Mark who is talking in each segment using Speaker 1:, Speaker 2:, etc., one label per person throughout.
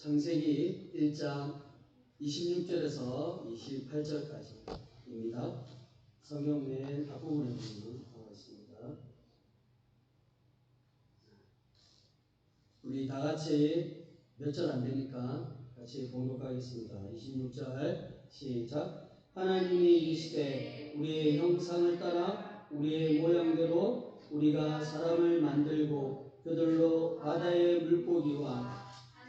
Speaker 1: 창세기 1장 26절에서 28절까지입니다. 성경 맨 앞부분에 보면 있습니다. 우리 다 같이 몇 절 안 되니까 같이 봉독하겠습니다. 26절 시작. 하나님이 이르시되 우리의 형상을 따라 우리의 모양대로 우리가 사람을 만들고 그들로 바다의 물고기와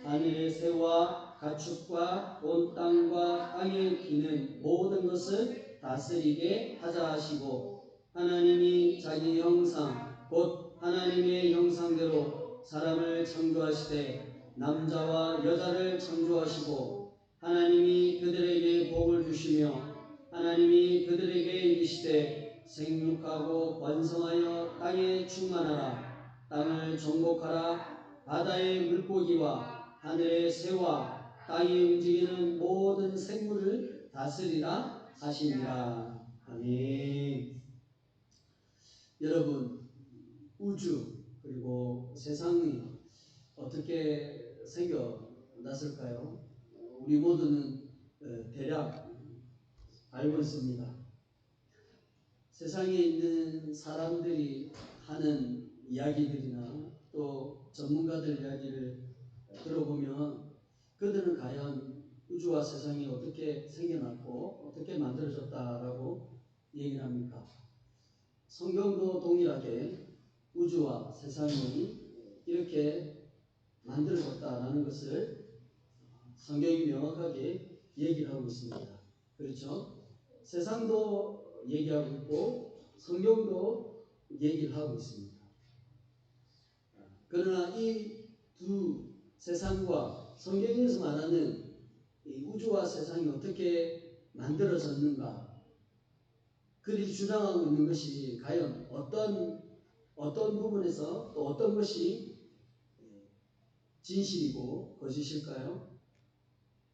Speaker 1: 하늘의 새와 가축과 온 땅과 땅에 기는 모든 것을 다스리게 하자 하시고, 하나님이 자기 형상 곧 하나님의 형상대로 사람을 창조하시되 남자와 여자를 창조하시고, 하나님이 그들에게 복을 주시며 하나님이 그들에게 이르시되 생육하고 번성하여 땅에 충만하라. 땅을 정복하라. 바다의 물고기와 하늘의 새와 땅에 움직이는 모든 생물을 다스리라 하시니라. 아멘. 여러분, 우주 그리고 세상이 어떻게 생겨났을까요? 우리 모두는 대략 알고 있습니다. 세상에 있는 사람들이 하는 이야기들이나 또 전문가들 이야기를 들어보면 그들은 과연 우주와 세상이 어떻게 생겨났고 어떻게 만들어졌다라고 얘기를 합니까? 성경도 동일하게 우주와 세상이 이렇게 만들어졌다라는 것을 성경이 명확하게 얘기를 하고 있습니다. 그렇죠? 세상도 얘기하고 있고 성경도 얘기를 하고 있습니다. 그러나 이 두 세상과 성경에서 말하는 이 우주와 세상이 어떻게 만들어졌는가, 그들이 주장하고 있는 것이 과연 어떤 부분에서 또 어떤 것이 진실이고 거짓일까요?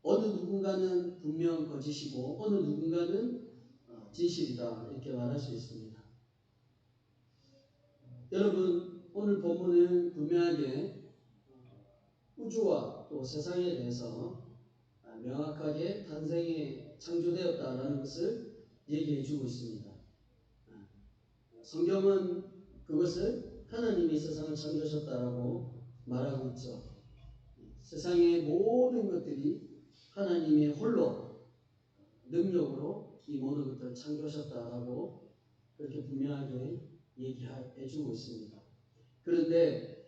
Speaker 1: 어느 누군가는 분명 거짓이고 어느 누군가는 진실이다, 이렇게 말할 수 있습니다. 여러분, 오늘 본문은 분명하게 우주와 또 세상에 대해서 명확하게 탄생에 창조되었다라는 것을 얘기해 주고 있습니다. 성경은 그것을 하나님이 세상을 창조하셨다라고 말하고 있죠. 세상의 모든 것들이 하나님의 홀로 능력으로 이 모든 것들을 창조하셨다라고 그렇게 분명하게 얘기해 주고 있습니다. 그런데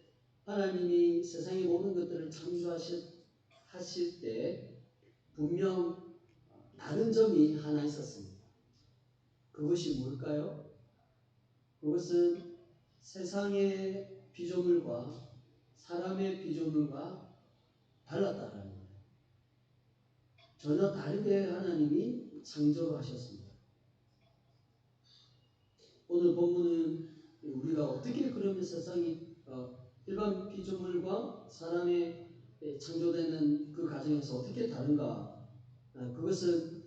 Speaker 1: 하나님이 세상의 모든 것들을 창조하실 때 분명 다른 점이 하나 있었습니다. 그것이 뭘까요? 그것은 세상의 피조물과 사람의 피조물과 달랐다라는 거예요. 전혀 다르게 하나님이 창조를 하셨습니다. 오늘 본문은 우리가 어떻게 그러면 세상이 일반 피조물과 사람의 창조되는 그 과정에서 어떻게 다른가? 그것은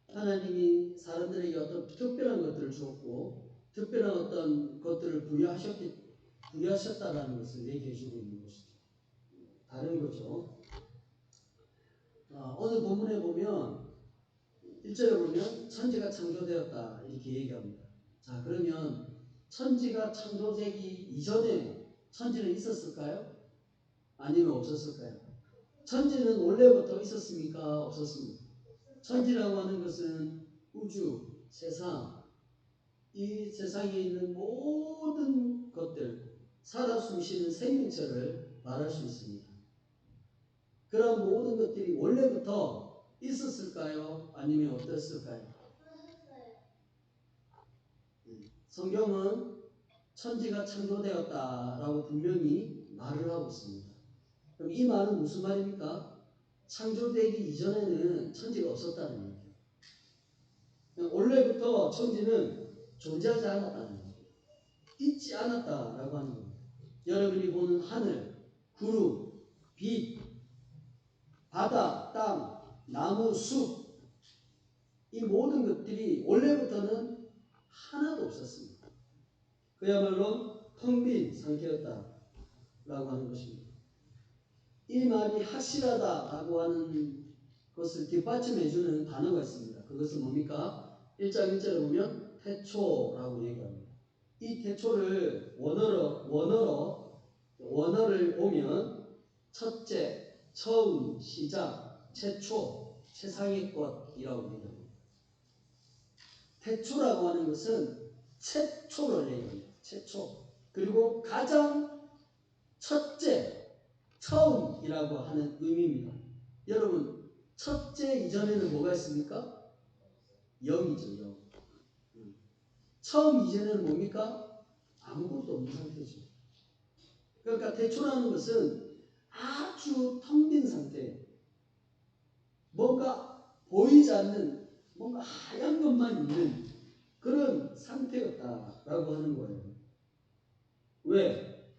Speaker 1: 하나님이 사람들에게 어떤 특별한 것들을 주었고 특별한 어떤 것들을 부여하셨다라는 것을 얘기해 주고 있는 것이죠. 다른 거죠. 오늘 본문에 보면 1절에 보면 천지가 창조되었다 이렇게 얘기합니다. 자, 그러면 천지가 창조되기 이전에 천지는 있었을까요? 아니면 없었을까요? 천지는 원래부터 있었습니까? 없었습니까? 천지라고 하는 것은 우주, 세상, 이 세상에 있는 모든 것들, 살아 숨쉬는 생명체를 말할 수 있습니다. 그런 모든 것들이 원래부터 있었을까요? 아니면 어땠을까요? 성경은 천지가 창조되었다라고 분명히 말을 하고 있습니다. 그럼 이 말은 무슨 말입니까? 창조되기 이전에는 천지가 없었다는 얘기예요. 원래부터 천지는 존재하지 않았다는 거예요. 있지 않았다라고 하는 겁니다. 여러분이 보는 하늘, 구름, 빛, 바다, 땅, 나무, 숲, 이 모든 것들이 원래부터는 하나도 없었습니다. 그야말로 텅 빈 상태였다라고 하는 것입니다. 이 말이 확실하다라고 하는 것을 뒷받침해주는 단어가 있습니다. 그것은 뭡니까? 1장 1절에 보면 태초라고 얘기합니다. 이 태초를 원어를 보면 첫째, 처음, 시작, 최초, 최상의 것이라고 얘기합니다. 태초라고 하는 것은 최초를 얘기합니다. 최초. 그리고 가장 첫째, 처음이라고 하는 의미입니다. 여러분, 첫째 이전에는 뭐가 있습니까? 영이죠, 영. 처음 이전에는 뭡니까? 아무것도 없는 상태죠. 그러니까 태초라는 것은 아주 텅 빈 상태, 뭔가 보이지 않는 뭔가 하얀 것만 있는 그런 상태였다라고 하는 거예요. 왜?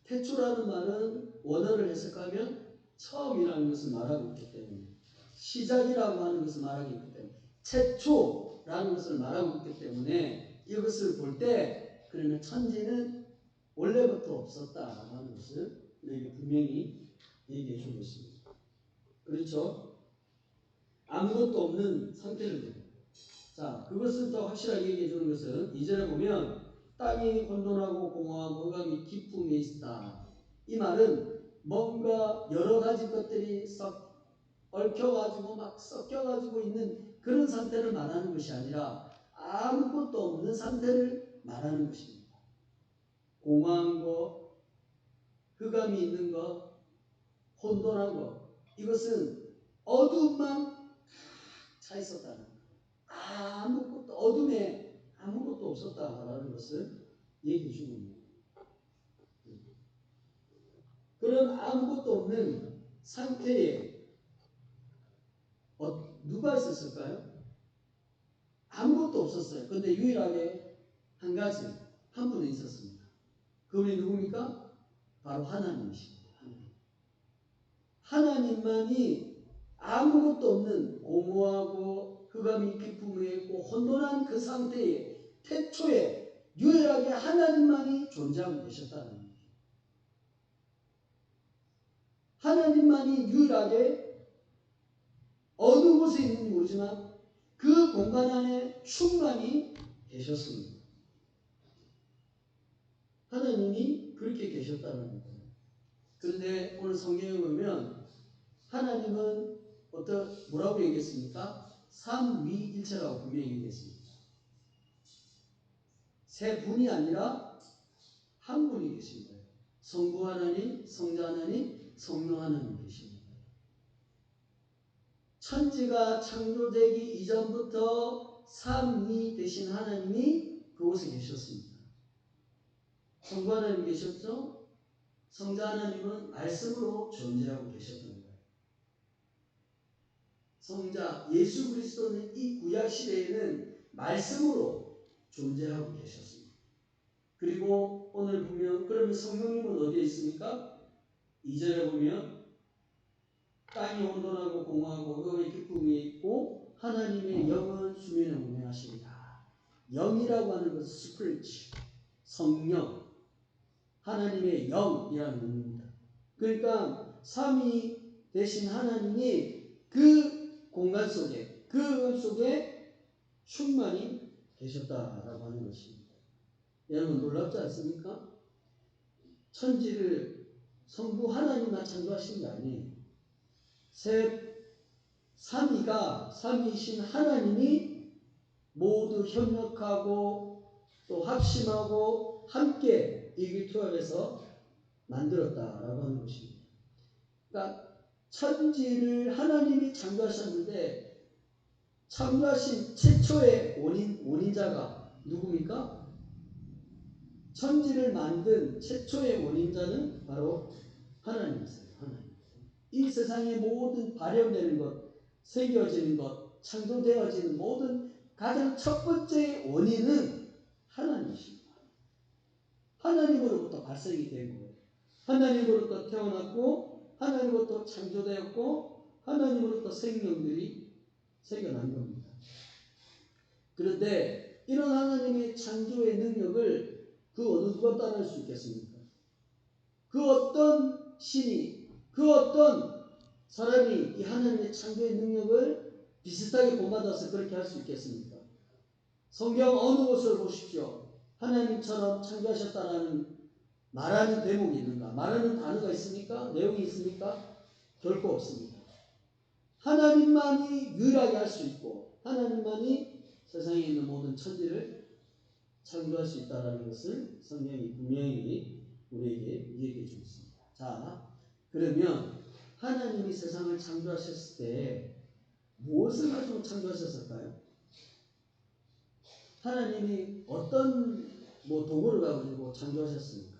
Speaker 1: 태초라는 말은 원어를 해석하면 처음이라는 것을 말하고 있기 때문에, 시작이라고 하는 것을 말하고 있기 때문에, 최초라는 것을 말하고 있기 때문에 이것을 볼 때 그러면 천지는 원래부터 없었다라고 하는 것을 우리에게 분명히 얘기해 주고 있습니다. 그렇죠? 아무것도 없는 상태를 보고. 자, 그것을 더 확실하게 얘기해 주는 것은 2절에 보면 땅이 혼돈하고 공허하고 흑암이 깊음에 있다. 이 말은 뭔가 여러 가지 것들이 얽혀가지고 막 섞여가지고 있는 그런 상태를 말하는 것이 아니라 아무것도 없는 상태를 말하는 것입니다. 공허한 것, 흑암이 있는 것, 혼돈한 것, 이것은 어둠만 차 있었다는 것. 아무것도, 어둠에 아무것도 없었다라는 것을 얘기해 주고 있는 거예요. 그런 아무것도 없는 상태에 누가 있었을까요? 아무것도 없었어요. 근데 유일하게 한 가지, 한 분이 있었습니다. 그분이 누굽니까? 바로 하나님이십니다. 하나님만이 아무것도 없는 공허하고 흑암이 깊음에 있고 혼돈한 그 상태에 태초에 유일하게 하나님만이 존재하고 계셨다는 거예요. 하나님만이 유일하게 어느 곳에 있는지 모르지만 그 공간 안에 충만히 계셨습니다. 하나님이 그렇게 계셨다는 거예요. 그런데 오늘 성경에 보면 하나님은 뭐라고 얘기했습니까? 삼위일체라고 분명히 얘기했습니다. 세 분이 아니라 한 분이 계신 거예요. 성부 하나님, 성자 하나님, 성령 하나님 계십니다. 천지가 창조되기 이전부터 삼위 되신 하나님이 그곳에 계셨습니다. 성부 하나님 계셨죠? 성자 하나님은 말씀으로 존재하고 계셨던 거예요. 성자 예수 그리스도는 이 구약 시대에는 말씀으로 존재하고 계셨습니다. 그리고 오늘 보면 그러면 성령님은 어디에 있습니까? 2절에 보면 땅이 혼돈하고 공허하고 흑암의 깊음이 있고 하나님의 영은 수면에 운행하십니다. 영이라고 하는 것은 스피리트, 성령, 하나님의 영이라는 의미입니다. 그러니까 삼위 되신 하나님이 그 공간 속에, 그 흑암 속에 충만히 계셨다라고 하는 것입니다. 여러분 놀랍지 않습니까? 천지를 성부 하나님만 창조하신 게 아니에요. 삼위이신 하나님이 모두 협력하고 또 합심하고 함께 일기투합해서 만들었다라고 하는 것입니다. 그러니까 천지를 하나님이 창조하셨는데 창조하신 최초의 원인자가 누굽니까? 천지를 만든 최초의 원인자는 바로 하나님이세요. 하나님. 이 세상의 모든 발현되는 것, 새겨지는 것, 창조되어지는 모든 가장 첫 번째 원인은 하나님이십니다. 하나님으로부터 발생이 된 거예요. 하나님으로부터 태어났고 하나님으로부터 창조되었고 하나님으로부터 생명들이 새겨난 겁니다. 그런데 이런 하나님의 창조의 능력을 그 어느 누가 따라할 수 있겠습니까? 그 어떤 신이 그 어떤 사람이 이 하나님의 창조의 능력을 비슷하게 본받아서 그렇게 할 수 있겠습니까? 성경 어느 곳을 보십시오. 하나님처럼 창조하셨다라는 말하는 대목이 있는가? 말하는 단어가 있습니까? 내용이 있습니까? 결코 없습니다. 하나님만이 유일하게 할 수 있고 하나님만이 세상에 있는 모든 천지를 창조할 수 있다는 것을 성경이 분명히 우리에게 얘기해 주고 있습니다. 자, 그러면 하나님이 세상을 창조하셨을 때 무엇을 가지고 창조하셨을까요? 하나님이 어떤 도구를 가지고 창조하셨습니까?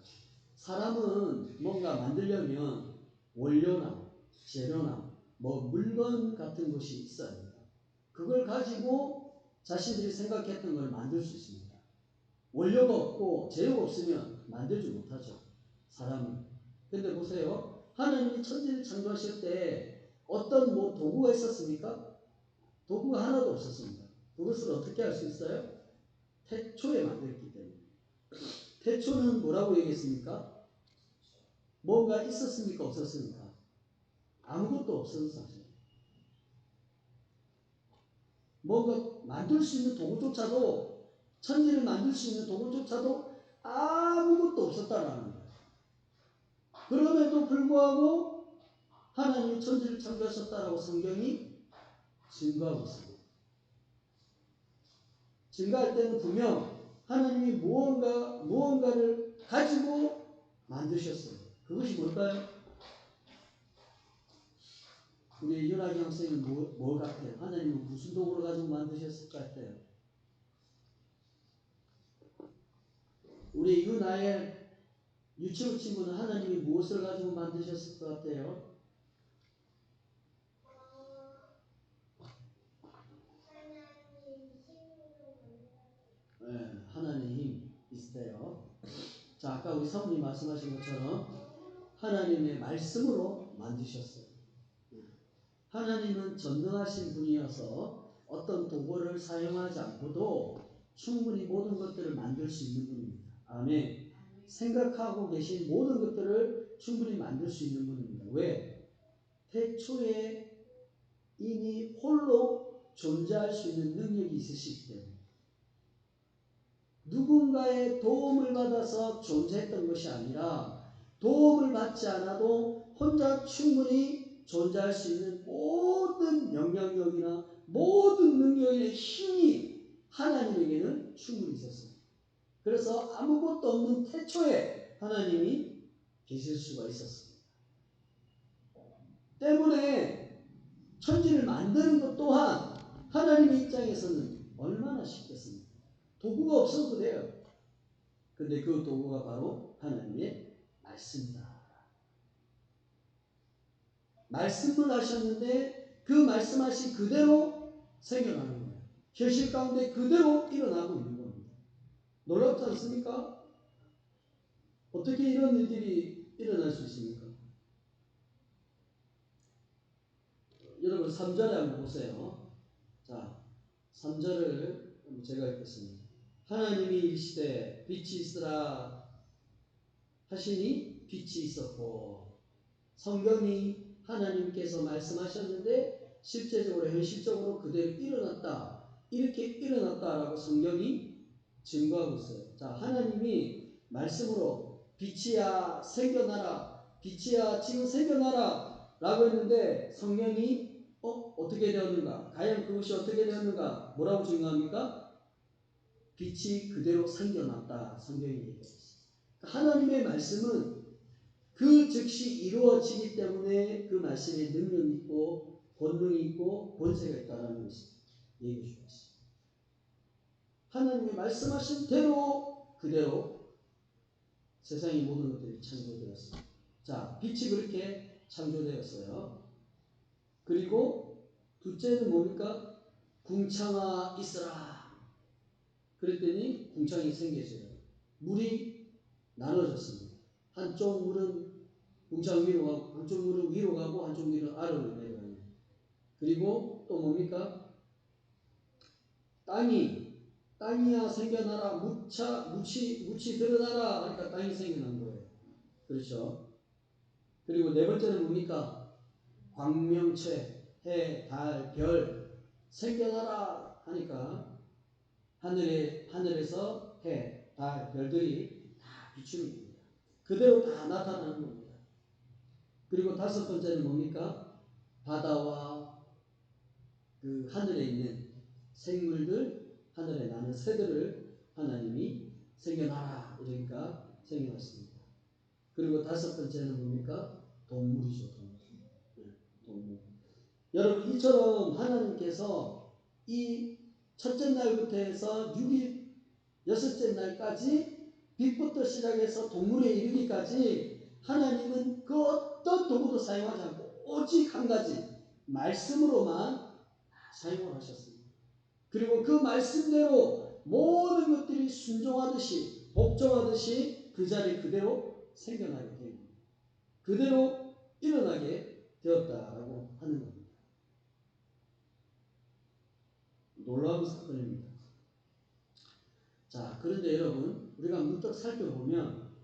Speaker 1: 사람은 뭔가 만들려면 원료나 재료나 물건 같은 것이 있어야 합니다. 그걸 가지고 자신들이 생각했던 걸 만들 수 있습니다. 원료가 없고 재료가 없으면 만들지 못하죠. 사람은. 근데 보세요. 하나님이 천지를 창조하실 때 어떤 도구가 있었습니까? 도구가 하나도 없었습니다. 그것을 어떻게 할 수 있어요? 태초에 만들었기 때문에. 태초는 뭐라고 얘기했습니까? 뭔가 있었습니까? 없었습니까? 아무것도 없었어요. 뭔가 만들 수 있는 도구조차도, 천지를 만들 수 있는 도구조차도 아무것도 없었다라는 거예요. 그럼에도 불구하고 하나님이 천지를 창조하셨다라고 성경이 증거하고 있습니다. 증거할 때는 분명 하나님이 무언가를 가지고 만드셨어요. 그것이 뭘까요? 우리 윤학이 학생은 뭐 같아요? 하나님은 무슨 도구를 가지고 만드셨을 것 같아요? 우리 윤아의 유치원 친구는 하나님이 무엇을 가지고 만드셨을 것 같아요? 네, 하나님의 힘 비슷해요. 자, 아까 우리 사모님 말씀하신 것처럼 하나님의 말씀으로 만드셨어요. 하나님은 전능하신 분이어서 어떤 도구를 사용하지 않고도 충분히 모든 것들을 만들 수 있는 분입니다. 아멘. 생각하고 계신 모든 것들을 충분히 만들 수 있는 분입니다. 왜? 태초에 이미 홀로 존재할 수 있는 능력이 있으시기 때문에. 누군가의 도움을 받아서 존재했던 것이 아니라 도움을 받지 않아도 혼자 충분히 존재할 수 있는 모든 영향력이나 모든 능력의 힘이 하나님에게는 충분히 있었습니다. 그래서 아무것도 없는 태초에 하나님이 계실 수가 있었습니다. 때문에 천지를 만드는 것 또한 하나님의 입장에서는 얼마나 쉽겠습니까? 도구가 없어도 돼요. 근데 그 도구가 바로 하나님의 말씀이다. 말씀을 하셨는데 그 말씀하신 그대로 생겨나는 거예요. 현실 가운데 그대로 일어나고 있는 겁니다. 놀랍지 않습니까? 어떻게 이런 일들이 일어날 수 있습니까? 여러분 3절에 한번 보세요. 자, 3절을 제가 읽겠습니다. 하나님이 이르시되 빛이 있으라 하시니 빛이 있었고, 성경이 하나님께서 말씀하셨는데 실제적으로 현실적으로 그대로 일어났다. 이렇게 일어났다라고 성경이 증거하고 있어요. 자, 하나님이 말씀으로 빛이야 생겨나라, 빛이야 지금 생겨나라 라고 했는데 성경이 어떻게 되었는가? 과연 그것이 어떻게 되었는가? 뭐라고 증거합니까? 빛이 그대로 생겨났다. 성경이 얘기했습니다. 하나님의 말씀은 그 즉시 이루어지기 때문에 그 말씀에 능력이 있고 본능이 있고 본세가 있다는 것을 얘기해 주고 있습니다. 하나님이 말씀하신 대로 그대로 세상의 모든 것들이 창조되었습니다. 자, 빛이 그렇게 창조되었어요. 그리고 둘째는 뭡니까? 궁창아 있으라. 그랬더니 궁창이 생겨져요. 물이 나눠졌습니다. 한쪽 물은 궁창 위로 가고 한쪽 물은 위로 가고 한쪽 물은 아래로 내려가요. 그리고 또 뭡니까? 땅이야 생겨나라, 무치 드러나라 하니까 땅이 생겨난 거예요. 그렇죠? 그리고 네 번째는 뭡니까? 광명체, 해, 달, 별 생겨나라 하니까 하늘에서 해, 달, 별들이 다 비추는 겁니다. 그대로 다 나타나는 겁니다. 그리고 다섯 번째는 뭡니까? 바다와 그 하늘에 있는 생물들, 하늘에 나는 새들을 하나님이 생겨나라 이러니까 생겨났습니다. 그리고 다섯 번째는 뭡니까? 동물이죠. 동물. 여러분 이처럼 하나님께서 이 첫째 날부터 해서 6일 여섯째 날까지 빛부터 시작해서 동물에 이르기까지 하나님은 그 어떤 도구도 사용하지 않고 오직 한 가지 말씀으로만 사용을 하셨습니다. 그리고 그 말씀대로 모든 것들이 순종하듯이 복종하듯이 그 자리 그대로 생겨나게 됩니다. 그대로 일어나게 되었다라고 하는 겁니다. 놀라운 사건입니다. 자, 그런데 여러분 우리가 문득 살펴보면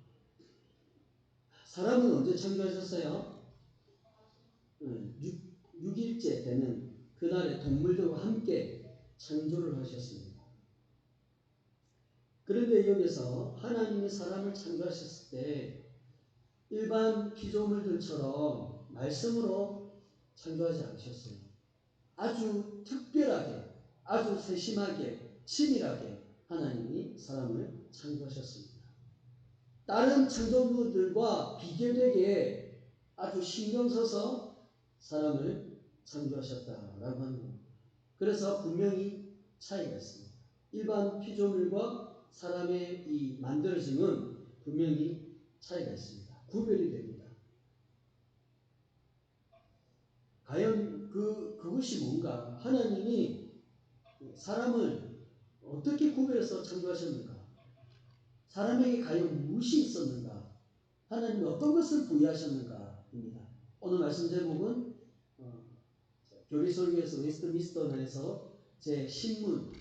Speaker 1: 사람은 언제 창조하셨어요? 6일째 되는 그날에 동물들과 함께 창조를 하셨습니다. 그런데 여기서 하나님이 사람을 창조하셨을 때 일반 피조물들처럼 말씀으로 창조하지 않으셨어요. 아주 특별하게, 아주 세심하게, 치밀하게 하나님이 사람을 창조하셨습니다. 다른 창조물들과 비교되게 아주 신경 써서 사람을 창조하셨다라고 하는 겁니다. 그래서 분명히 차이가 있습니다. 일반 피조물과 사람의 이 만들어짐은 분명히 차이가 있습니다. 구별이 됩니다. 과연 그것이 뭔가? 하나님이 사람을 어떻게 구별해서 창조하셨는가? 사람에게 과연 무엇이 있었는가? 하나님이 어떤 것을 부여하셨는가? 입니다. 오늘 말씀 제목은 교리설교에서 웨스트민스터에서 제 신문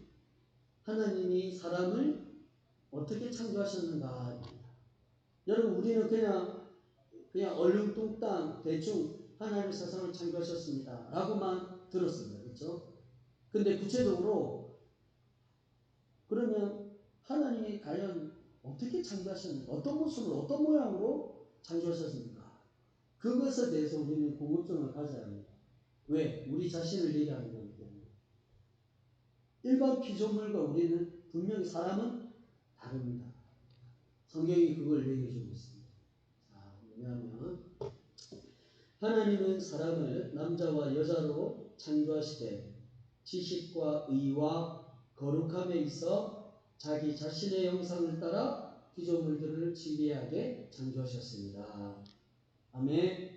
Speaker 1: 하나님이 사람을 어떻게 창조하셨는가? 여러분 우리는 그냥 얼렁뚱땅 대충 하나님의 세상을 창조하셨습니다 라고만 들었습니다. 그렇죠? 근데 구체적으로 그러면 하나님이 과연 어떻게 창조하셨는가? 어떤 모습으로 어떤 모양으로 창조하셨습니까? 그것에 대해서 우리는 궁금증을 가져야 합니다. 왜? 우리 자신을 얘기하는 거기 때문에. 일반 피조물과 우리는 분명히 사람은 다릅니다. 성경이 그걸 얘기해 주고 있습니다. 자, 뭐냐면 하나님은 사람을 남자와 여자로 창조하시되 지식과 의와 거룩함에 있어 자기 자신의 형상을 따라 피조물들을 지배하게 창조하셨습니다. 아멘.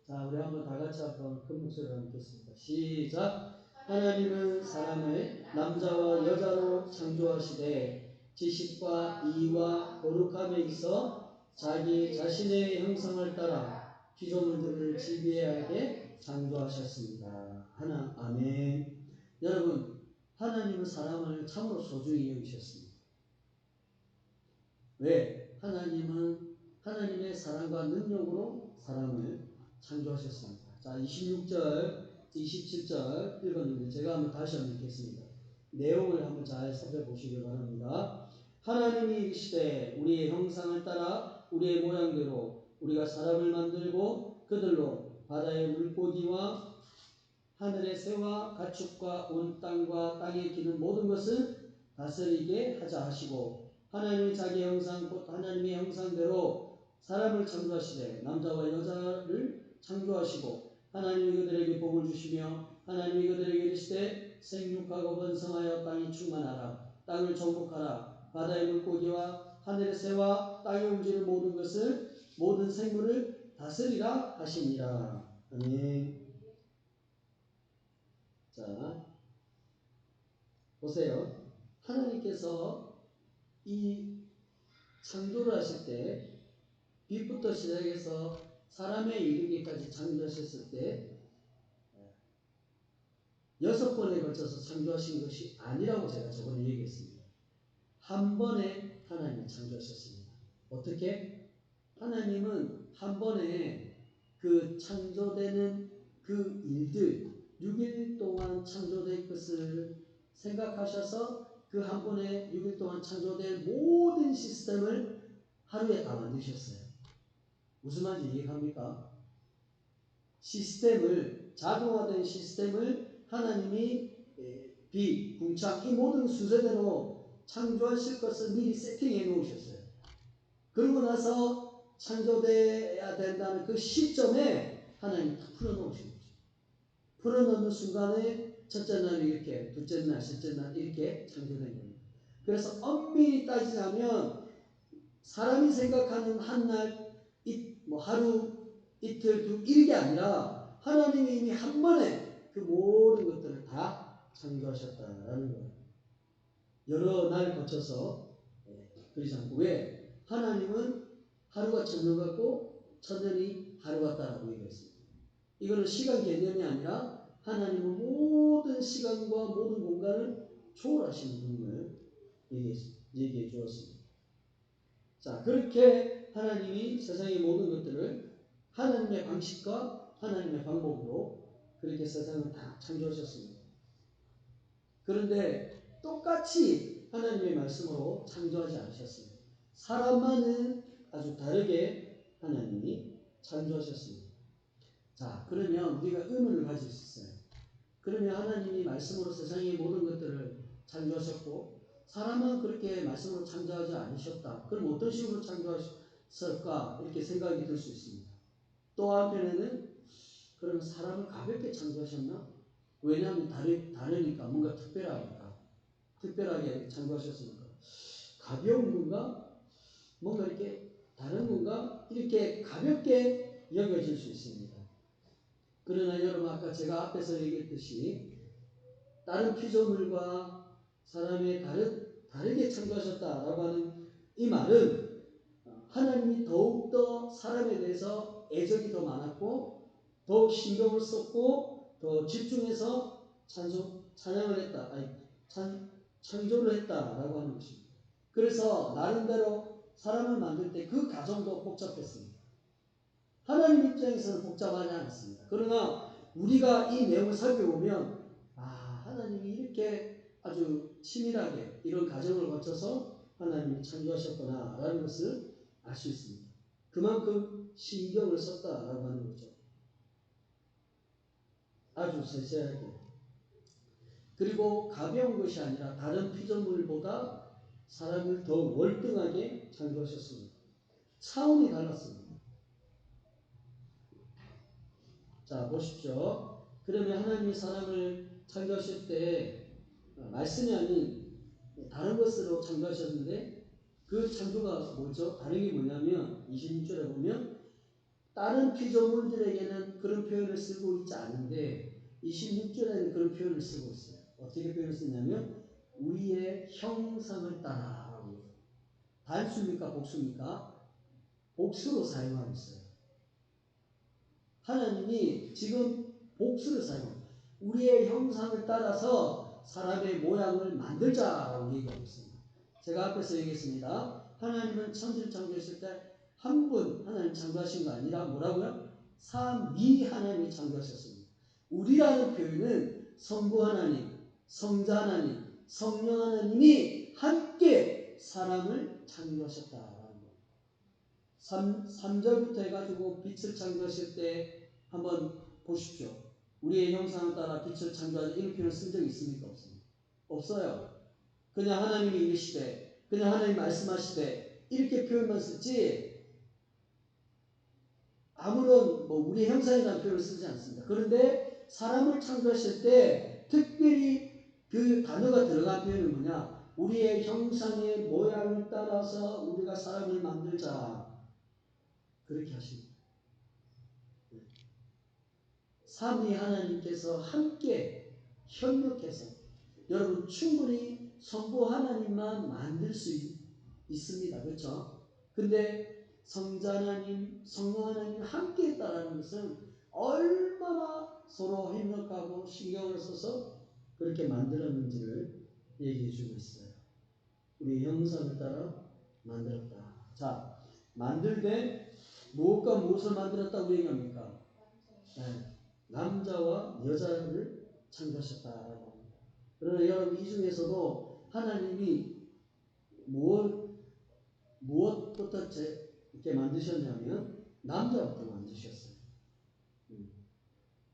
Speaker 1: 자, 우리 한번 다 같이 한번 큰 목소리로 읽겠습니다. 시작. 하나님은 사람을 남자와 여자로 창조하시되 지식과 이와 거룩함에 있어 자기 자신의 형상을 따라 피조물들을 지배하게 창조하셨습니다. 아멘. 여러분, 하나님은 사람을 참으로 소중히 여기셨습니다. 왜? 하나님은 하나님의 사랑과 능력으로 사람을 창조하셨습니다. 자, 26절, 27절 읽었는데 제가 한번 다시 한번 읽겠습니다. 내용을 한번 잘 살펴보시기 바랍니다. 하나님이 이르시되 우리의 형상을 따라 우리의 모양대로 우리가 사람을 만들고 그들로 바다의 물고기와 하늘의 새와 가축과 온 땅과 땅에 기는 모든 것을 다스리게 하자 하시고 하나님이 자기 형상 곧 하나님의 형상대로 사람을 창조하시되 남자와 여자를 창조하시고 하나님이 그들에게 복을 주시며 하나님이 그들에게 이르시되 생육하고 번성하여 땅이 충만하라 땅을 정복하라 바다의 물고기와 하늘의 새와 땅에 움직이는 모든 것을 모든 생물을 다스리라 하시니라. 아멘. 자, 보세요. 하나님께서 이 창조를 하실 때 빛부터 시작해서 사람에 이르기까지 창조하셨을 때 6번에 걸쳐서 창조하신 것이 아니라고 제가 저번에 얘기했습니다. 한 번에 하나님이 창조하셨습니다. 어떻게? 하나님은 한 번에 그 창조되는 그 일들 6일 동안 창조될 것을 생각하셔서 그 한 번에 6일 동안 창조된 모든 시스템을 하루에 다 만드셨어요. 무슨 말인지 이해합니까? 시스템을 자동화된 시스템을 하나님이 빛, 궁창 이 모든 순서대로 창조하실 것을 미리 세팅해 놓으셨어요. 그러고 나서 창조돼야 된다는 그 시점에 하나님이 다 풀어놓으신 거죠. 풀어놓는 순간에 첫째 날이 이렇게, 둘째 날, 셋째 날 이렇게 창조된 겁니다. 그래서 엄밀히 따지자면 사람이 생각하는 한 날, 뭐 하루, 이틀, 이게 아니라 하나님이 이미 한 번에 그 모든 것들을 다 창조하셨다라는 거예요. 여러 날 거쳐서 그러지 않고 왜? 하나님은 하루가 천년 같고 천년이 하루 같다라고 얘기했습니다. 이거는 시간 개념이 아니라 하나님은 모든 시간과 모든 공간을 초월하시는 분임을 얘기해 주었습니다. 자, 그렇게 하나님이 세상의 모든 것들을 하나님의 방식과 하나님의 방법으로 그렇게 세상을 다 창조하셨습니다. 그런데 똑같이 하나님의 말씀으로 창조하지 않으셨습니다. 사람만은 아주 다르게 하나님이 창조하셨습니다. 자, 그러면 우리가 의문을 가질 수 있어요. 그러면 하나님이 말씀으로 세상의 모든 것들을 창조하셨고 사람은 그렇게 말씀으로 창조하지 않으셨다. 그럼 어떤 식으로 창조하셨을까? 이렇게 생각이 들 수 있습니다. 또 한편에는 그러면 사람을 가볍게 창조하셨나? 왜냐하면 다르니까 뭔가 특별하게 창조하셨으니까 가벼운 건가? 뭔가 이렇게 다른 건가? 이렇게 가볍게 여겨질 수 있습니다. 그러나 여러분 아까 제가 앞에서 얘기했듯이 다른 피조물과 사람의 다르게 창조하셨다라고 하는 이 말은 하나님이 더욱더 사람에 대해서 애정이 더 많았고 더욱 신경을 썼고 더 집중해서 찬양을 했다. 창조를 했다라고 하는 것입니다. 그래서 나름대로 사람을 만들 때 그 과정도 복잡했습니다. 하나님 입장에서는 복잡하지 않았습니다. 그러나 우리가 이 내용을 살펴보면 하나님이 이렇게 아주 치밀하게 이런 과정을 거쳐서 하나님이 창조하셨구나 라는 것을 알 수 있습니다. 그만큼 신경을 썼다라고 하는 거죠. 아주 세세하게. 그리고 가벼운 것이 아니라 다른 피조물보다 사람을 더 월등하게 창조하셨습니다. 차원이 달랐습니다. 자, 보십시오. 그러면 하나님이 사람을 창조하실 때 말씀이 아닌 다른 것으로 창조하셨는데 그 창조가 뭐죠? 다른 게 뭐냐면 26절에 보면 다른 피조물들에게는 그런 표현을 쓰고 있지 않은데 26절에는 그런 표현을 쓰고 있어요. 어떻게 표현을 쓰냐면 우리의 형상을 따라라고 해요. 단수입니까? 복수입니까? 복수로 사용하고 있어요. 하나님이 지금 복수를 사용합니다. 우리의 형상을 따라서 사람의 모양을 만들자라고 얘기하고 있습니다. 제가 앞에서 얘기했습니다. 하나님은 천지를 창조했을 때 한 분 하나님 창조하신 거 아니라 뭐라고요? 삼위 하나님이 창조하셨습니다. 우리라는 표현은 성부 하나님, 성자 하나님, 성령 하나님이 함께 사람을 창조하셨다라는 거예요. 3절부터 해가지고 빛을 창조하실 때 한번 보십시오. 우리의 형상을 따라 빛을 창조하는 이런 표현을 쓴 적이 있습니까? 없습니까? 없어요. 그냥 하나님이 이르시되 그냥 하나님 말씀하시되 이렇게 표현만 쓰지 아무런 우리의 형상이라는 표현을 쓰지 않습니다. 그런데 사람을 창조하실 때 특별히 그 단어가 들어간 표현은 뭐냐? 우리의 형상의 모양을 따라서 우리가 사람을 만들자. 그렇게 하십니다. 삼위 하나님께서 함께 협력해서 여러분 충분히 성부 하나님만 만들 수 있습니다. 그렇죠? 근데 성자 하나님, 성령 하나님 함께 했다라는 것은 얼마나 서로 협력하고 신경을 써서 그렇게 만들었는지를 얘기해 주고 있어요. 우리 형상을 따라 만들었다. 자, 만들되 무엇과 무엇을 만들었다고 얘기합니까? 네. 남자와 여자를 창조하셨다라고 합니다. 그러나 여러분 이 중에서도 하나님이 무엇부터 이렇게 만드셨냐면 남자부터 만드셨어요.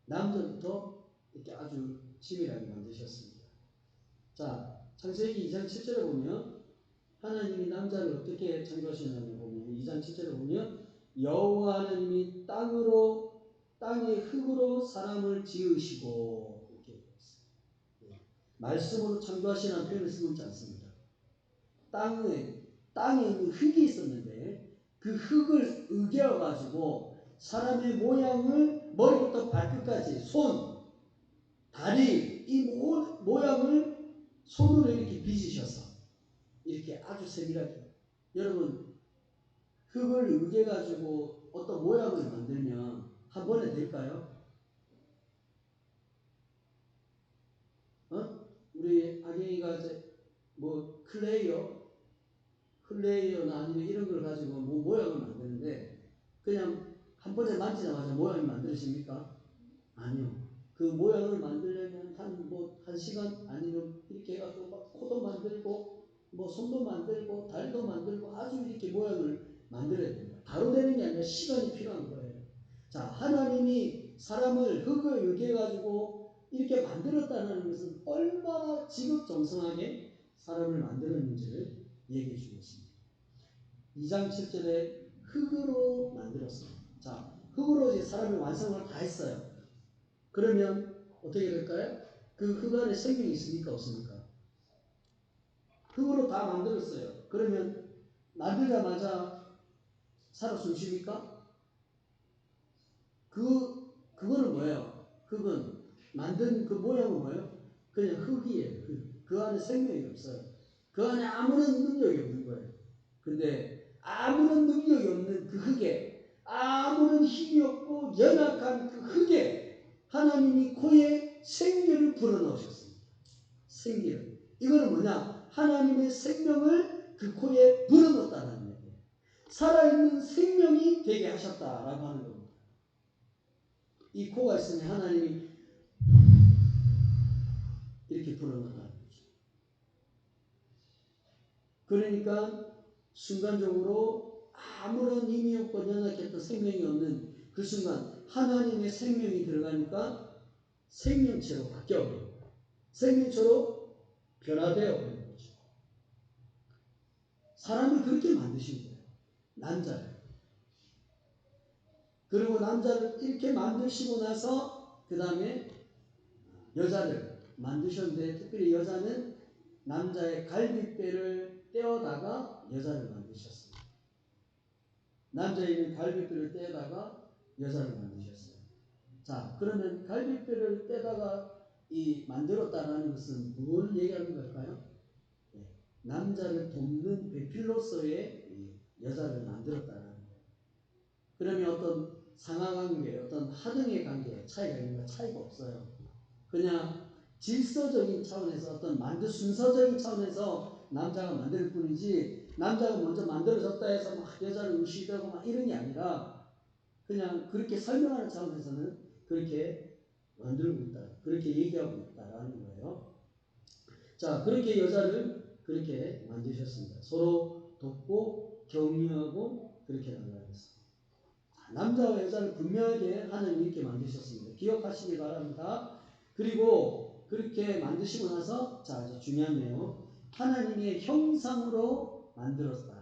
Speaker 1: 남자부터 이렇게 아주 치밀하게 만드셨습니다. 자, 창세기 2장 7절에 보면 하나님이 남자를 어떻게 창조하셨냐면 보면 2장 7절에 보면 여호와 하나님이 땅의 흙으로 사람을 지으시고 이렇게 있어요. 말씀으로 창조하시는 표현을 쓰고 있지 않습니다. 땅에 있는 흙이 있었는데 그 흙을 으개어 가지고 사람의 모양을 머리부터 발끝까지 손, 다리 이 모양을 손으로 이렇게 빚으셔서 이렇게 아주 세밀하게 여러분 흙을 으개 가지고 어떤 모양을 만들면 한 번에 될까요? 우리 아경이가 뭐 클레이어나 아니면 이런 걸 가지고 뭐 모양을 만드는데 그냥 한 번에 만지자마자 모양이 만들어집니까? 아니요. 그 모양을 만들려면 한 시간 아니면 이렇게 해가지고 막 코도 만들고 뭐 손도 만들고 달도 만들고 아주 이렇게 모양을 만들어야 됩니다. 바로 되는 게 아니라 시간이 필요한 거예요. 자, 하나님이 사람을 흙을 으개가지고 이렇게 만들었다는 것은 얼마나 지극정성하게 사람을 만들었는지를 얘기해 주고 있습니다. 2장 7절에 흙으로 만들었습니다. 자, 흙으로 이제 사람의 완성을 다 했어요. 그러면 어떻게 될까요? 그 흙 안에 생명이 있습니까? 없습니까? 흙으로 다 만들었어요. 그러면 만들자마자 살아 숨쉽니까? 그거는 뭐예요? 흙은 만든 그 모양은 뭐예요? 그냥 흙이에요. 그 안에 생명이 없어요. 그 안에 아무런 능력이 없는 거예요. 근데 아무런 능력이 없는 그 흙에 아무런 힘이 없고 연약한 그 흙에 하나님이 코에 생기를 불어넣으셨습니다. 생기를. 이거는 뭐냐? 하나님의 생명을 그 코에 불어넣었다는 얘기예요. 살아있는 생명이 되게 하셨다라고 하는 겁니다. 이 코가 있으면 하나님이 이렇게 불어넣었다는 거죠. 그러니까 순간적으로 아무런 힘이 없고 연약했던 생명이 없는 그 순간 하나님의 생명이 들어가니까 생명체로 바뀌어버려요. 생명체로 변화되어 버리는 거죠. 사람을 그렇게 만드신 거예요. 남자를. 그리고 남자를 이렇게 만드시고 나서 그 다음에 여자를 만드셨는데 특별히 여자는 남자의 갈비뼈를 떼어다가 여자를 만드셨습니다. 남자의 갈비뼈를 떼다가 여자를 만드셨어요. 자, 그러면 갈비뼈를 떼다가 만들었다라는 것은 무엇을 얘기하는 걸까요? 네, 남자를 돕는 배필로서의 여자를 만들었다라는 거예요. 그러면 어떤 상하관계, 어떤 하등의 관계에 차이가 있는가? 차이가 없어요. 그냥 질서적인 차원에서 어떤 순서적인 차원에서 남자가 만들 뿐이지 남자가 먼저 만들어졌다 해서 막 여자를 의식하고 막 이런 게 아니라 그냥 그렇게 설명하는 차원에서는 그렇게 만들고 있다. 그렇게 얘기하고 있다라는 거예요. 자, 그렇게 여자를 그렇게 만드셨습니다. 서로 돕고 격려하고 그렇게 나가겠습니다. 남자와 여자를 분명하게 하나님이 이렇게 만드셨습니다. 기억하시기 바랍니다. 그리고 그렇게 만드시고 나서 자, 이제 중요한 내용. 하나님의 형상으로 만들었다.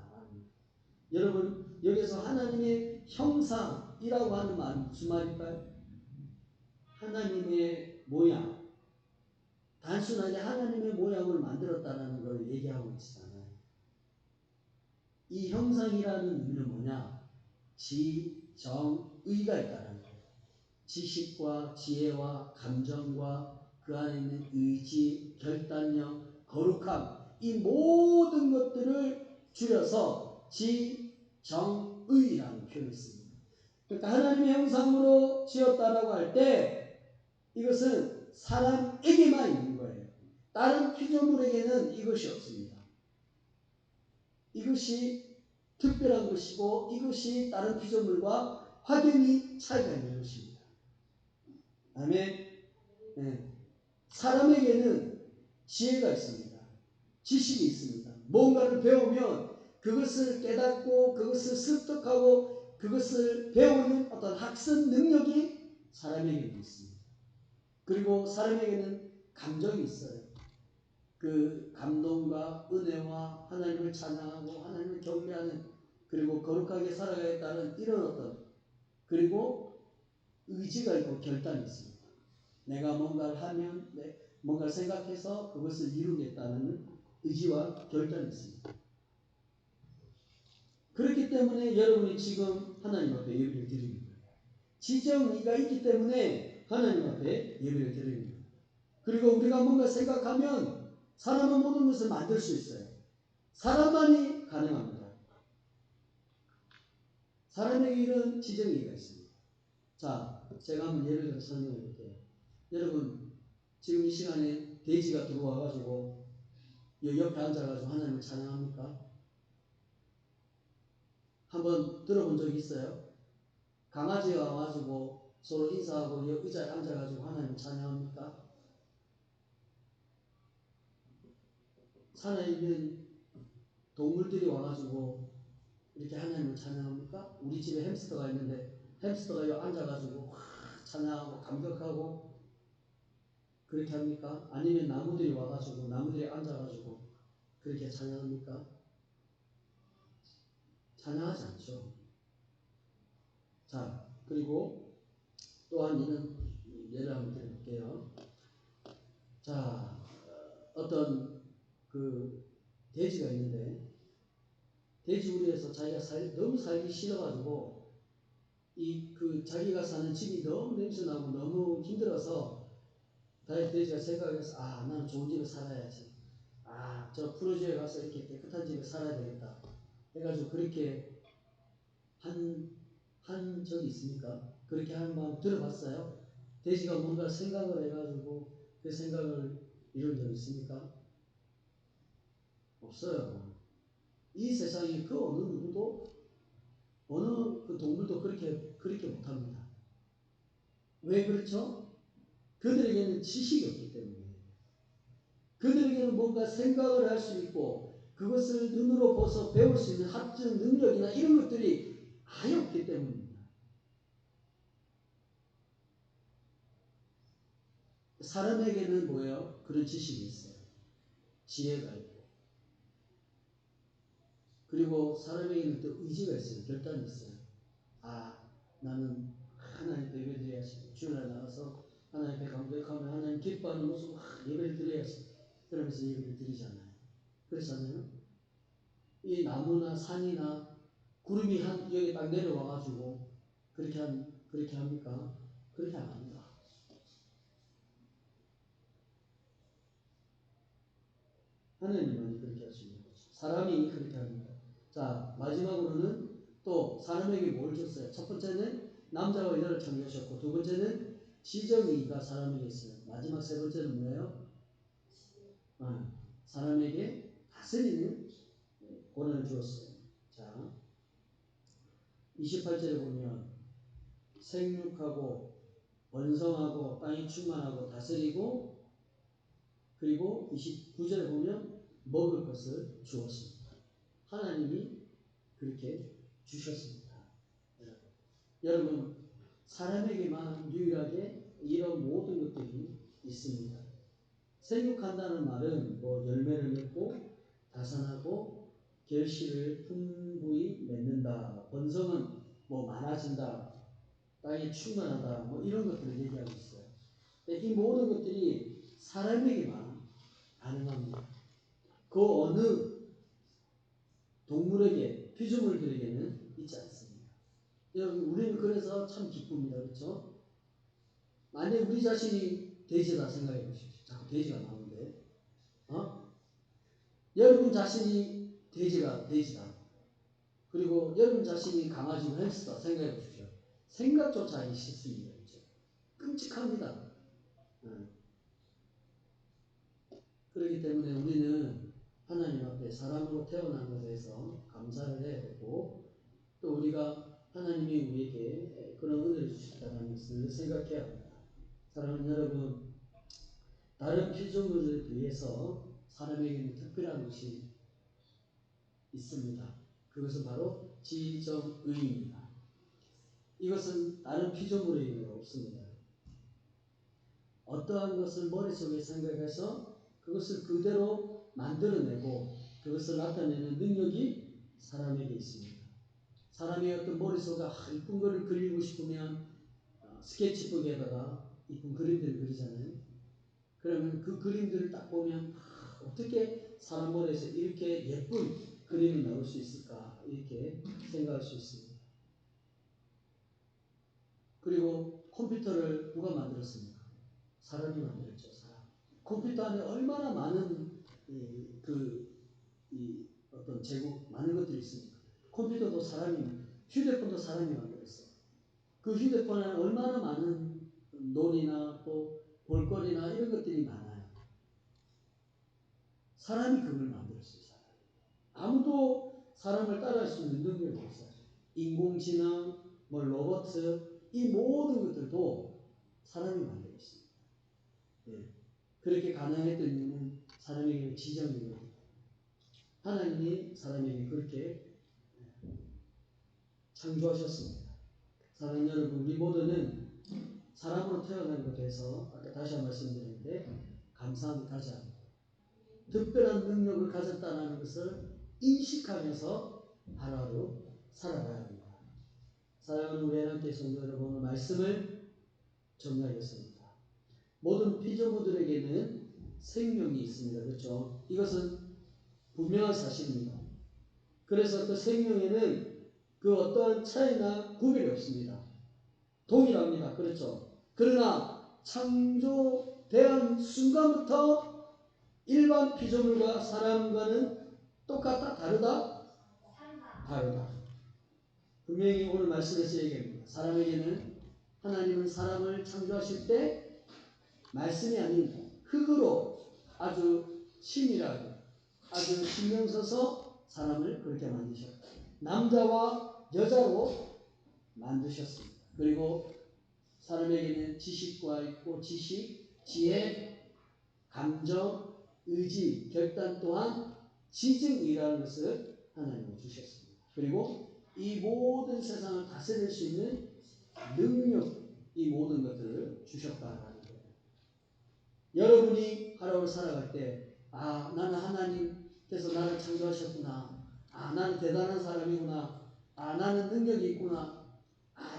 Speaker 1: 여러분, 여기서 하나님의 형상이라고 하는 말은 무슨 말일까요? 하나님의 모양. 단순하게 하나님의 모양을 만들었다는 걸 얘기하고 있잖아요. 이 형상이라는 의미는 뭐냐? 지정의가 있다는 거예요. 지식과 지혜와 감정과 그 안에 있는 의지, 결단력, 거룩함, 이 모든 것들을 줄여서 지정의라는 표현을 씁니다. 그러니까 하나님의 형상으로 지었다라고 할 때 이것은 사람에게만 있는 거예요. 다른 피조물에게는 이것이 없습니다. 이것이 특별한 것이고 이것이 다른 피조물과 확연히 차이가 있는 것입니다. 아멘. 네. 사람에게는 지혜가 있습니다. 지식이 있습니다. 뭔가를 배우면 그것을 깨닫고 그것을 습득하고 그것을 배우는 어떤 학습 능력이 사람에게는 있습니다. 그리고 사람에게는 감정이 있어요. 그 감동과 은혜와 하나님을 찬양하고 하나님을 경배하는 그리고 거룩하게 살아가겠다는 이런 어떤 그리고 의지가 있고 결단이 있습니다. 내가 뭔가를 하면 뭔가를 생각해서 그것을 이루겠다는 의지와 결단이 있습니다. 그렇기 때문에 여러분이 지금 하나님 앞에 예배를 드리는 거예요. 지정의가 있기 때문에 하나님 앞에 예배를 드리는 거예요. 그리고 우리가 뭔가 생각하면 사람은 모든 것을 만들 수 있어요. 사람만이 가능합니다. 사람에게 이런 지정의가 있습니다. 자, 제가 한번 예를 들어 설명해 볼게요. 여러분, 지금 이 시간에 돼지가 들어와가지고 옆에 앉아가지고 하나님을 찬양합니까? 한번 들어본 적 있어요? 강아지가 와가지고 서로 인사하고 의자에 앉아가지고 하나님을 찬양합니까? 산에 있는 동물들이 와가지고 이렇게 하나님을 찬양합니까? 우리 집에 햄스터가 있는데 햄스터가 여기 앉아가지고 찬양하고 감격하고 그렇게 합니까? 아니면 나무들이 와가지고 나무들이 앉아가지고 그렇게 찬양합니까? 찬양하지 않죠. 자, 그리고 또한 이런 예를 한번 드려볼게요. 자, 어떤 그 돼지가 있는데 돼지우리에서 자기가 너무 살기 싫어가지고 그 자기가 사는 집이 너무 냄새나고 너무 힘들어서 돼지가 생각해서 나는 좋은 집에 살아야지. 저 푸르지오에 가서 이렇게 깨끗한 집에 살아야 되겠다. 해가지고 그렇게 한 적이 있습니까? 그렇게 하는 마음 들어봤어요? 돼지가 뭔가 생각을 해가지고 그 생각을 이룬 적 있습니까? 없어요. 이 세상에 그 어느 누구도 어느 그 동물도 그렇게 못합니다. 왜 그렇죠? 그들에게는 지식이 없기 때문에. 그들에게는 뭔가 생각을 할 수 있고 그것을 눈으로 보서 배울 수 있는 학적 능력이나 이런 것들이 아예 없기 때문입니다. 사람에게는 뭐예요? 그런 지식이 있어요. 지혜가 있고. 그리고 사람에게는 또 의지가 있어요. 결단이 있어요. 나는 하나님 예배 드려야지. 주일날 나가서 하나님 앞에 감격하며 하나님 기뻐하는 모습으로 예배를 드려야지. 그러면서 예배를 드리잖아요. 그렇잖아요. 이 나무나 산이나 구름이 여기 딱 내려와가지고 그렇게 합니까? 그렇게 안 합니다. 하나님만이 그렇게 할 수 있는 거죠. 사람이 그렇게 합니다. 자, 마지막으로는 또 사람에게 뭘 줬어요? 첫 번째는 남자와 여자를 창조하셨고 두 번째는 지정의가 사람에게 있어요. 마지막 세 번째는 뭐예요? 사람에게 다스리는 권한을 주었어요. 자, 28절에 보면 생육하고 번성하고 땅이 충만하고 다스리고 그리고 29절에 보면 먹을 것을 주었습니다. 하나님이 그렇게 주셨습니다. 여러분 사람에게만 유일하게 이런 모든 것들이 있습니다. 생육한다는 말은 열매를 맺고 다산하고 결실을 풍부히 맺는다. 번성은 많아진다. 땅이 충만하다. 이런 것들을 얘기하고 있어요. 이 모든 것들이 사람에게만 가능합니다. 그 어느 동물에게, 피조물들에게는 있지 않습니다. 여러분, 우리는 그래서 참 기쁩니다. 그렇죠? 만약 우리 자신이 돼지다 생각해 보십시오. 자꾸 돼지가 나오는데. 여러분 자신이 돼지다. 그리고 여러분 자신이 강아지고 햄스터 생각해 보십시오. 생각조차 하기 싫습니다. 그렇죠? 끔찍합니다. 그렇기 때문에 우리는 하나님 앞에 사람으로 태어난 것에 대해서 감사를 해야 되고, 또 우리가 하나님이 우리에게 그런 은혜를 주셨다는 것을 생각해야 합니다. 사랑하는 여러분, 다른 피조물에 비해서 사람에게는 특별한 것이 있습니다. 그것은 바로 지정의입니다. 이것은 다른 피조물에게는 없습니다. 어떠한 것을 머릿속에 생각해서 그것을 그대로 만들어내고 그것을 나타내는 능력이 사람에게 있습니다. 사람이 어떤 머릿속에 이쁜 거를 그리고 싶으면 스케치북에다가 이쁜 그림들을 그리잖아요. 그러면 그 그림들을 딱 보면 어떻게 사람 머리에서 이렇게 예쁜 그림이 나올 수 있을까 이렇게 생각할 수 있습니다. 그리고 컴퓨터를 누가 만들었습니까? 사람이 만들었죠. 사람. 컴퓨터 안에 얼마나 많은 어떤 제국 많은 것들이 있습니까? 컴퓨터도 사람이, 휴대폰도 사람이 만들었어요. 그 휴대폰에 얼마나 많은 논이나 또 볼거리나 이런 것들이 많아요. 사람이 그걸 만들었어요. 사람이. 아무도 사람을 따라할 수 있는 능력이 없어요. 인공지능, 로봇, 이 모든 것들도 사람이 만들었습니다. 네. 그렇게 가능했던 이유는 사람에게 지정이거든요. 하나님이 사람에게 그렇게 창조하셨습니다. 사랑하는 여러분, 우리 모두는 사람으로 태어난 것에 대해서 아까 다시 한 번 말씀드렸는데 감사함이 가장 특별한 능력을 가졌다는 것을 인식하면서 하루하루 살아가야 합니다. 사랑하는 우리 하나님께 성도 여러분, 오늘 말씀을 정리하겠습니다. 모든 피조물들에게는 생명이 있습니다. 그렇죠? 이것은 분명한 사실입니다. 그래서 그 생명에는 그 어떠한 차이나 구별이 없습니다. 동일합니다. 그렇죠? 그러나 창조된 순간부터 일반 피조물과 사람과는 똑같다? 다르다? 다르다. 분명히 오늘 말씀에서 얘기합니다. 사람에게는 하나님은 사람을 창조하실 때 말씀이 아닌 흙으로 아주 치밀하게 아주 신경 써서 사람을 그렇게 만드셨다. 남자와 여자로 만드셨습니다. 그리고 사람에게는 지식과 있고 지식, 지혜, 감정, 의지, 결단 또한 지증이라는 것을 하나님은 주셨습니다. 그리고 이 모든 세상을 다스릴 수 있는 능력, 이 모든 것들을 주셨다는 거예요. 여러분이 하루를 살아갈 때 나는 하나님께서 나를 창조하셨구나. 나는 대단한 사람이구나. 나는 능력이 있구나.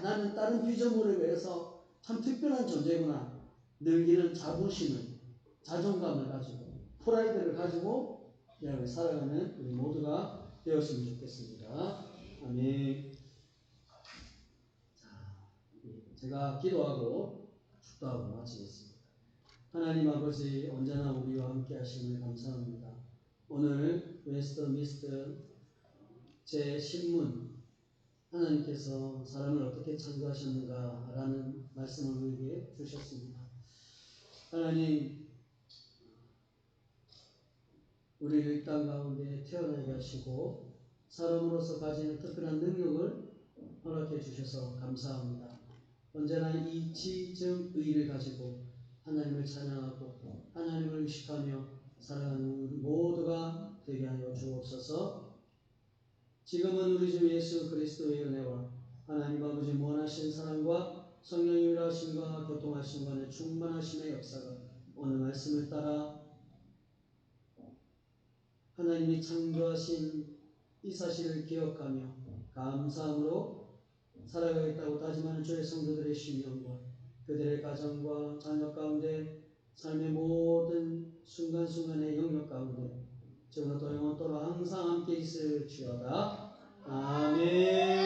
Speaker 1: 나는 다른 피조물에 비해서 참 특별한 존재구나. 늘 이런 자부심을, 자존감을 가지고, 프라이드를 가지고 여러분 살아가는 우리 모두가 되었으면 좋겠습니다. 아멘. 자, 제가 기도하고 축도하고 마치겠습니다. 하나님 아버지, 언제나 우리와 함께 하심을 감사합니다. 오늘 웨스트미스터 제10문 하나님께서 사람을 어떻게 창조하셨는가라는 말씀을 우리에게 주셨습니다. 하나님, 우리를 이 땅 가운데 태어나게 하시고 사람으로서 가지는 특별한 능력을 허락해 주셔서 감사합니다. 언제나 이 지정의를 가지고 하나님을 찬양하고 하나님을 의식하며 살아가는 우리 모두가 되게 하여 주옵소서. 지금은 우리 주 예수 그리스도의 은혜와 하나님 아버지 무한하신 사랑과 성령의 일하심과 교통하심과 내 충만하심의 역사가 오늘 말씀을 따라 하나님이 창조하신 이 사실을 기억하며 감사함으로 살아가겠다고 다짐하는 주의 성도들의 심령과 그들의 가정과 자녀 가운데 삶의 모든 순간순간의 영역 가운데 지금부터 영원토록 항상 함께 있을지어다. 아멘.